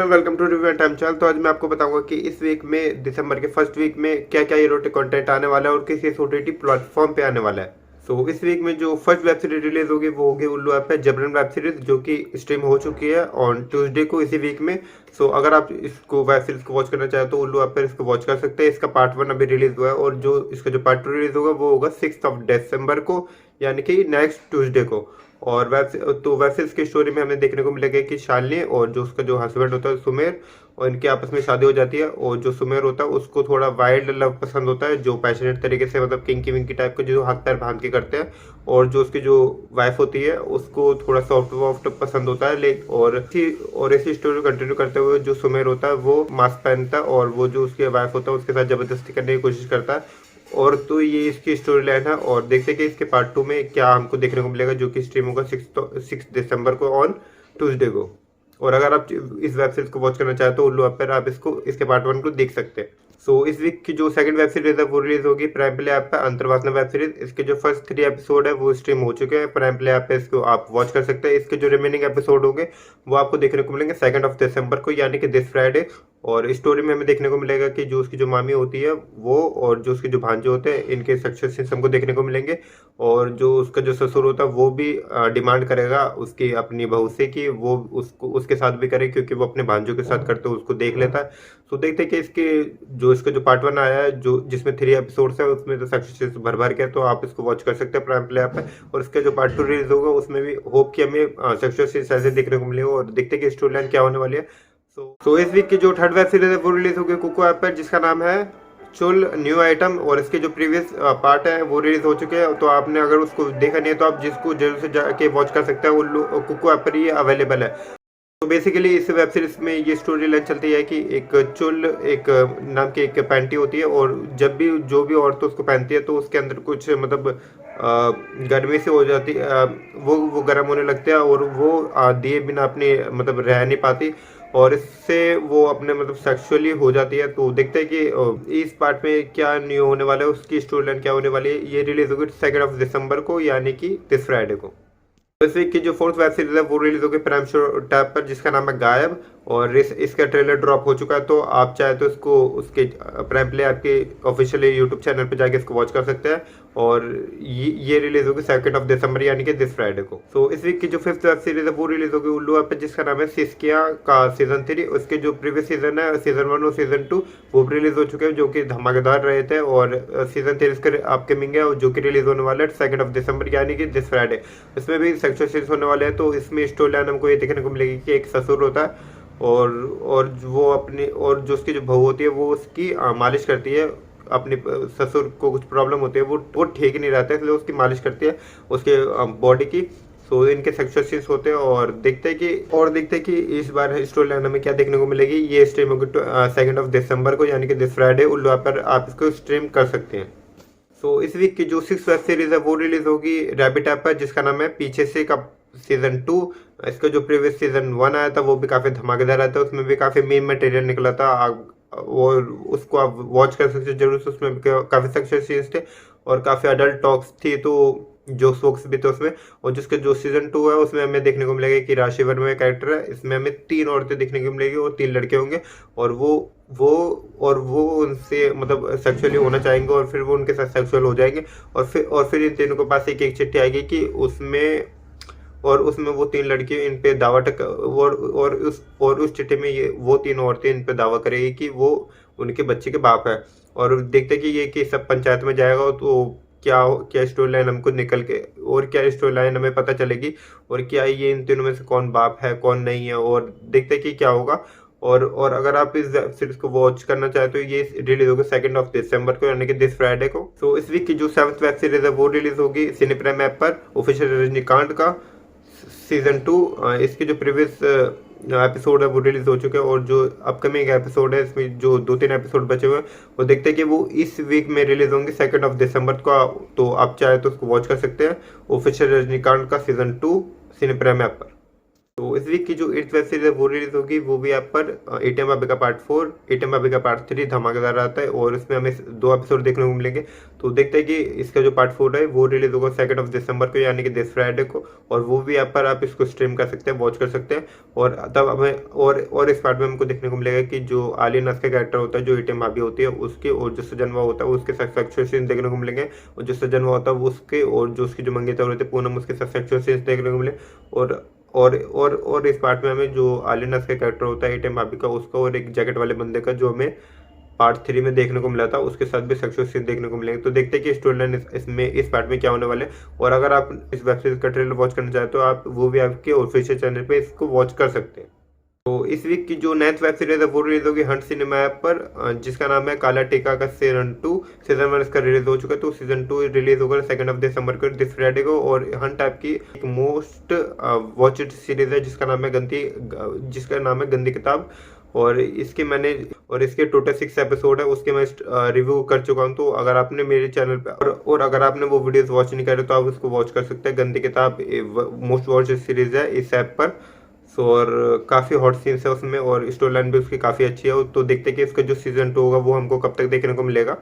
दोस्तों, welcome to review time channel. तो आज मैं आपको बताऊंगा कि इस वीक में दिसंबर के फर्स्ट वीक में क्या क्या इरोटिक कंटेंट आने वाला है और किस किस ओटीटी प्लेटफॉर्म पे आने वाला है। सो इस वीक में जो फर्स्ट वेब सीरीज रिलीज होगी वो होगी उल्लू ऐप पे जबरन वेब सीरीज, जो कि स्ट्रीम हो चुकी है ऑन ट्यूसडे को इसी वीक में। सो अगर आप इसको वेब सीरीज को वॉच करना चाहे तो उल्लू ऐप पर इसको वॉच कर सकते हैं। इसका पार्ट 1 अभी रिलीज हुआ है और जो इसका जो पार्ट 2 रिलीज होगा वो होगा 6 दिसंबर को, यानी कि नेक्स्ट ट्यूसडे को। और वेब सीरीज की स्टोरी में हमें देखने को मिलेगा कि शालिनी और जो उसका जो हस्बैंड होता है सुमेर, और इनके आपस में शादी हो जाती है। और जो सुमेर होता है उसको थोड़ा वाइल्ड लव पसंद होता है, जो पैशनेट तरीके से मतलब किंकी विंकी टाइप के जो हाथ पैर बांध के करते हैं। और जो उसकी जो वाइफ होती है उसको थोड़ा सॉफ्ट वॉफ्ट पसंद होता है। और इसी स्टोरी को कंटिन्यू करते हुए जो सुमेर होता है वो मास्क पहनता है और वो जो उसके वाइफ होता है उसके साथ जबरदस्ती करने की कोशिश करता है। और तो ये इसकी स्टोरी लाइन है और देखते हैं कि इसके पार्ट 2 में क्या हमको देखने को मिलेगा, जो कि स्ट्रीम होगा 6 दिसंबर को ऑन ट्यूसडे को। और अगर आप इस वेब सीरीज को वॉच करना चाहते हो उल्लू ऐप पर, आप इसको इसके पार्ट 1 को देख सकते हैं। सो इस वीक की जो सेकंड वेब सीरीज है वो रिलीज होगी प्राइम प्ले ऐप पर, अंतर्वासना वेब सीरीज। इसके जो फर्स्ट 3 एपिसोड है वो स्ट्रीम हो चुके हैं प्राइम प्ले ऐप पे, इसको आप वॉच कर सकते हैं। इसके जो रिमेनिंग एपिसोड होंगे वो आपको देखने को मिलेंगे 2 दिसंबर को, यानी कि दिस फ्राइडे। और स्टोरी में हमें देखने को मिलेगा कि जो उसकी जो मामी होती है वो और जो उसके जो भांजे होते हैं इनके सक्सेस हमको देखने को मिलेंगे। और जो उसका जो ससुर होता है वो भी डिमांड करेगा उसकी अपनी बहू से कि वो उसको उसके साथ भी करे, क्योंकि वो अपने भांजों के साथ करते हुए उसको देख लेता है। तो देखते हैं कि इसका जो पार्ट 1 आया है जो जिसमें 3 एपिसोड्स है उसमें तो सक्सेस भर भर के है, तो आप इसको वॉच कर सकते हैं प्राइम प्ले ऐप पे। और इसका जो पार्ट 2 रिलीज होगा उसमें भी होप कि हमें सक्सेस ऐसे देखने को मिलेगा और देखते हैं कि स्टोरी लाइन क्या होने वाली है। सो इस वीक की जो थर्ड वेब सीरीज है वो रिलीज होगी कुको ऐप पर, जिसका नाम है चुल न्यू आइटम। और इसके जो प्रीवियस पार्ट है वो रिलीज हो चुके हैं, तो आपने अगर उसको देखा नहीं है तो आप जिसको जरूर से जाके वॉच कर सकते हैं, वो कुको ऐप पर ही अवेलेबल है। तो बेसिकली इस वेब सीरीज में ये स्टोरी लाइन चलती है कि एक चुल एक नाम की एक पैंटी होती है, और जब भी जो भी औरत उसको पहनती है तो उसके अंदर कुछ मतलब गर्मी से हो जाती वो गर्म होने लगते हैं और वो दिए बिना अपनी मतलब रह नहीं पाती, और इससे वो अपने मतलब सेक्सुअली हो जाती है। तो देखते हैं कि इस पार्ट में क्या न्यू होने वाला है, उसकी स्टोरी लाइन क्या होने वाली है। ये रिलीज होगी 2 दिसंबर को, यानी कि दिस फ्राइडे को। इस वीक की जो फोर्थ वेब सीरीज है वो रिलीज होगी प्राइम शो टैब पर, जिसका नाम है गायब। और इसका ट्रेलर ड्रॉप हो चुका है, तो आप चाहे तो इसको उसके प्राइम प्ले आपके ऑफिशियल यूट्यूब चैनल पर जाके इसको वॉच कर सकते हैं। और ये रिलीज होगी 2 दिसंबर, यानी कि दिस फ्राइडे को। तो इस वीक की जो फिफ्थ वेब सीरीज है वो रिलीज होगी उल्लू ऐप पर, जिसका नाम है सिस्किया का सीजन 3। उसके जो प्रीवियस सीजन है सीजन 1 और सीजन 2 वो भी रिलीज हो चुके हैं, जो कि धमाकेदार रहे थे। और सीजन 3 इसका अपकमिंग है जो कि रिलीज होने वाला है 2 दिसंबर, यानी कि दिस फ्राइडे। इसमें भी सेक्सुअल सीन्स होने वाले हैं। तो इसमें स्टोरी लाइन हमको ये देखने को मिलेगी कि एक ससुर होता है और वो अपनी और जो उसकी जो बहू होती है वो उसकी मालिश करती है। अपने ससुर को कुछ प्रॉब्लम होती है, वो ठीक नहीं रहता है, इसलिए उसकी मालिश करती है उसके बॉडी की। सो इनके सेक्सुअल सीन्स होते हैं और देखते हैं कि इस बार स्टोरी लाइन हमें क्या देखने को मिलेगी। ये स्ट्रीम होगी 2 दिसंबर को, यानी कि दिस फ्राइडे। उल्लू ऐप पर आप इसको स्ट्रीम कर सकते हैं। सो इस वीक की जो 6 वेब सीरीज है वो रिलीज होगी रैबिट ऐप पर, जिसका नाम है पीछे से का सीजन 2। इसका जो प्रीवियस सीजन 1 आया था वो भी काफी धमाकेदार आया था, उसमें भी काफी मीम मटेरियल निकला था। और उसको आप वॉच कर सकते हो जरूर से, उसमें भी काफी सक्सेस सीन्स थे और काफी अडल्ट टॉक्स थी, तो जो सोक्स भी थे उसमें। और जिसके जो सीजन 2 है उसमें हमें देखने को मिलेगा कि राशि वर्मा का कैरेक्टर है, इसमें हमें 3 औरतें देखने को मिलेगी और 3 लड़के होंगे। और वो उनसे मतलब सेक्सुअली होना चाहेंगे और फिर वो उनके साथ सेक्सुअल हो जाएंगे। और फिर इन तीनों के पास एक चिट्ठी आएगी कि उसमें वो 3 लड़के इन पे दावा और उस चिट्ठी में ये वो 3 औरतें इन पे दावा करेगी कि वो उनके बच्चे के बाप है। और देखते कि ये कि सब पंचायत में जाएगा, तो क्या क्या स्टोरी लाइन हमको निकल के और क्या स्टोरी लाइन हमें पता चलेगी, और क्या ये इन तीनों में से कौन बाप है कौन नहीं है, और देखते कि क्या होगा। और अगर आप इस सीरीज को वॉच करना चाहे तो ये रिलीज होगी 2 दिसंबर को, यानी कि दिस फ्राइडे को। तो इस वीक की जो 7th वेब सीरीज है वो रिलीज होगी सिने प्राइम ऐप पर, ऑफिशियल रजनीकांत का सीजन 2। इसके जो प्रीवियस एपिसोड है वो रिलीज हो चुके हैं, और जो अपकमिंग एपिसोड है इसमें जो 2-3 एपिसोड बचे हुए हैं वो देखते हैं कि वो इस वीक में रिलीज होंगे 2 दिसंबर को। तो आप चाहे तो उसको वॉच कर सकते हैं, ऑफिशियल रजनीकांत का सीजन 2 सिने प्राइम ऐप पर। तो इस वीक की जो 8th वेब सीरीज है वो रिलीज होगी, वो भी आप पर एटीएम भाभी का पार्ट 4, एटीएम भाभी का पार्ट 3 धमाकेदार आता है और इसमें हमें 2 एपिसोड देखने को मिलेंगे। तो देखते हैं कि इसका जो पार्ट 4 है वो रिलीज होगा 2 दिसंबर को, यानी कि दिस फ्राइडे को, और वो भी आप पर आप इसको स्ट्रीम कर सकते हैं, वॉच कर सकते हैं। और तब हमें और इस पार्ट में हमको देखने को मिलेगा कि जो आलिया नस का कैरेक्टर होता है, जो एटीएम भाभी होती है उसके, और जो सजनवा होता है उसके सेक्सुअल सीन देखने को मिलेंगे, और जो सजनवा होता है उसके, और जो उसकी जो मंगेतर होती है पूनम, उसके सेक्सुअल सीन देखने को मिले। और इस पार्ट में हमें जो आलिया नस का कैरेक्टर होता है एटीएम भाभी का, उसका और एक जैकेट वाले बंदे का जो हमें पार्ट 3 में देखने को मिला था, उसके साथ भी सेक्सुअल सीन देखने को मिलेंगे। तो देखते हैं कि स्टोरी लाइन इसमें इस पार्ट में क्या होने वाले है। और अगर आप इस वेब सीरीज का ट्रेलर वॉच करना चाहते हो, आप वो भी आपके ऑफिशियल चैनल पे इसको वॉच कर सकते हैं। तो इस वीक की जो 9th वेब सीरीज है वो रिलीज होगी हंट सिनेमा ऐप पर, जिसका नाम है काला टीका का सीजन 2। सीजन 1 इसका रिलीज हो चुका है, तो सीजन 2 रिलीज होगा 2 दिसंबर को, दिस फ्राइडे को। और हंट ऐप की एक मोस्ट वॉचड सीरीज है जिसका नाम है गंदी किताब। और इसके टोटल 6 एपिसोड है, उसके मैं रिव्यू कर चुका हूँ। तो अगर आपने मेरे चैनल पे और अगर आपने वो वीडियोस वॉच नहीं करे तो आप उसको वॉच कर सकते हैं। गंदी किताब मोस्ट वॉचड सीरीज है इस ऐप पर। और काफ़ी हॉट सीन्स है उसमें, और स्टोरी लाइन भी उसकी काफ़ी अच्छी है। तो देखते हैं कि इसका जो सीजन 2 होगा वो हमको कब तक देखने को मिलेगा।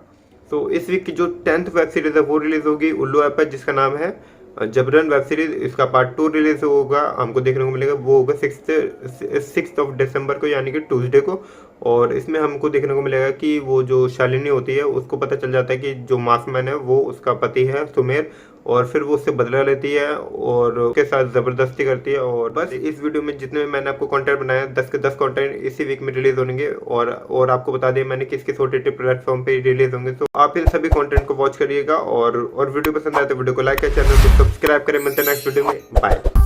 तो इस वीक की जो 10th वेब सीरीज है वो रिलीज होगी उल्लू ऐप पर, जिसका नाम है जबरन वेब सीरीज। इसका पार्ट 2 रिलीज होगा, हमको देखने को मिलेगा, वो होगा 6 दिसंबर को, यानी कि ट्यूसडे को। और इसमें हमको देखने को मिलेगा कि वो जो शालिनी होती है उसको पता चल जाता है कि जो मास्कमैन है वो उसका पति है सुमेर, और फिर वो उससे बदला लेती है और उसके साथ ज़बरदस्ती करती है। और बस इस वीडियो में जितने मैंने आपको कंटेंट बनाया 10 के 10 कंटेंट इसी वीक में रिलीज होंगे। और आपको बता दें मैंने किस किस OTT प्लेटफॉर्म पे रिलीज होंगे। तो आप इन सभी कंटेंट को वॉच करिएगा, और वीडियो पसंद आए तो वीडियो को लाइक करें, चैनल को सब्सक्राइब करें। मिलते हैं नेक्स्ट वीडियो में, बाय।